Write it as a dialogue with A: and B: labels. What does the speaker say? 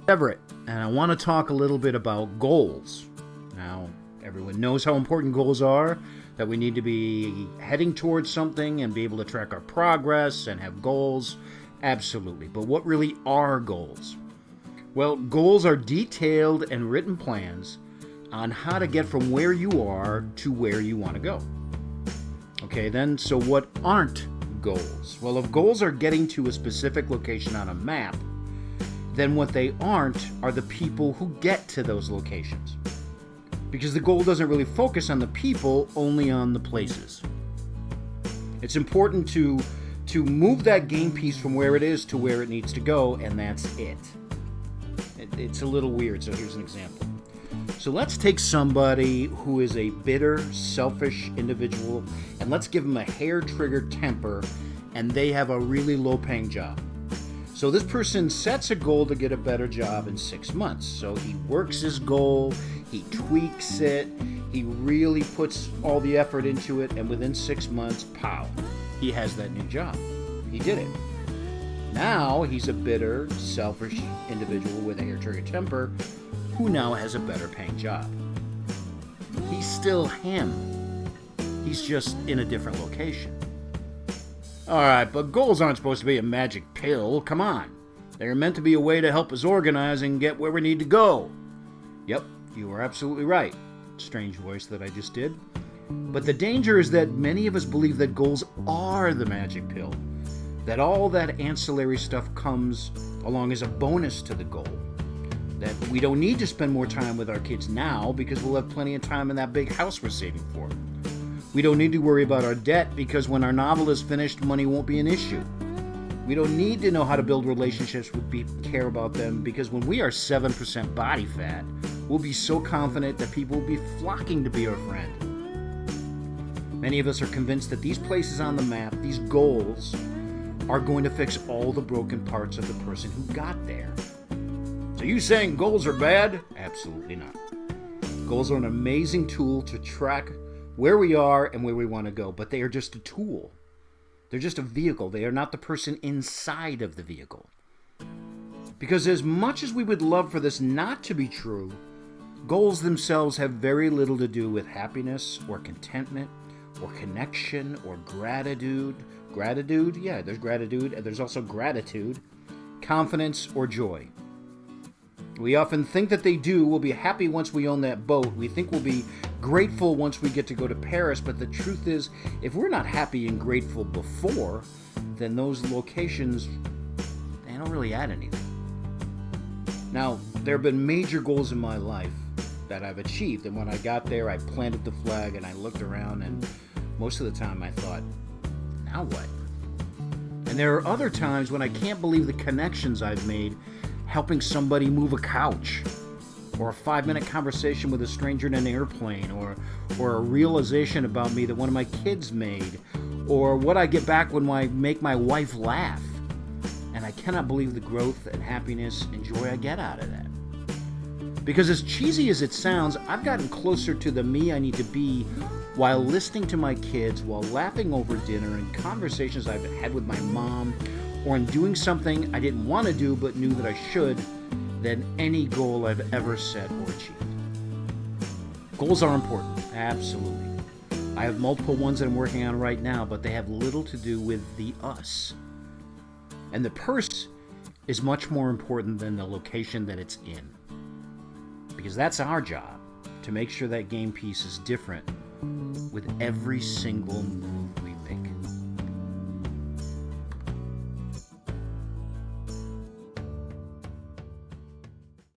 A: Everett, and I want to talk a little bit about goals. Now, everyone knows how important goals are, that we need to be heading towards something and be able to track our progress and have goals. Absolutely. But what really are goals? Well, goals are detailed and written plans on how to get from where you are to where you want to go. Okay, then, so what aren't goals? Well, if goals are getting to a specific location on a map, then what they aren't are the people who get to those locations. Because the goal doesn't really focus on the people, only on the places. It's important to move that game piece from where it is to where it needs to go, and that's it. It's a little weird, so here's an example. So let's take somebody who is a bitter, selfish individual, and let's give them a hair-triggered temper, and they have a really low-paying job. So this person sets a goal to get a better job in 6 months. So he works his goal, he tweaks it, he really puts all the effort into it, and within 6 months, pow, he has that new job. He did it. Now he's a bitter, selfish individual with a hair-trigger temper who now has a better paying job. He's still him. He's just in a different location. Alright, but goals aren't supposed to be a magic pill. Come on. They're meant to be a way to help us organize and get where we need to go. Yep, you are absolutely right. Strange voice that I just did. But the danger is that many of us believe that goals are the magic pill. That all that ancillary stuff comes along as a bonus to the goal. That we don't need to spend more time with our kids now because we'll have plenty of time in that big house we're saving for. We don't need to worry about our debt because when our novel is finished, money won't be an issue. We don't need to know how to build relationships with people, care about them, because when we are 7% body fat, we'll be so confident that people will be flocking to be our friend. Many of us are convinced that these places on the map, these goals, are going to fix all the broken parts of the person who got there. So you saying goals are bad? Absolutely not. Goals are an amazing tool to track where we are and where we want to go, but they are just a tool. They're just a vehicle. They are not the person inside of the vehicle. Because as much as we would love for this not to be true, goals themselves have very little to do with happiness or contentment or connection or gratitude. Gratitude? Yeah, there's gratitude, and there's also gratitude, confidence, or joy. We often think that they do. We'll be happy once we own that boat. We think we'll be grateful once we get to go to Paris. But the truth is, if we're not happy and grateful before, then those locations, they don't really add anything. Now, there have been major goals in my life that I've achieved. And when I got there, I planted the flag and I looked around. And most of the time I thought, now what? And there are other times when I can't believe the connections I've made helping somebody move a couch, or a 5-minute conversation with a stranger in an airplane, or a realization about me that one of my kids made, or what I get back when I make my wife laugh. And I cannot believe the growth and happiness and joy I get out of that. Because as cheesy as it sounds, I've gotten closer to the me I need to be while listening to my kids, while laughing over dinner and conversations I've had with my mom, or in doing something I didn't want to do but knew that I should, than any goal I've ever set or achieved. Goals are important, absolutely. I have multiple ones that I'm working on right now, but they have little to do with the us. And the person is much more important than the location that it's in. Because that's our job, to make sure that game piece is different with every single move.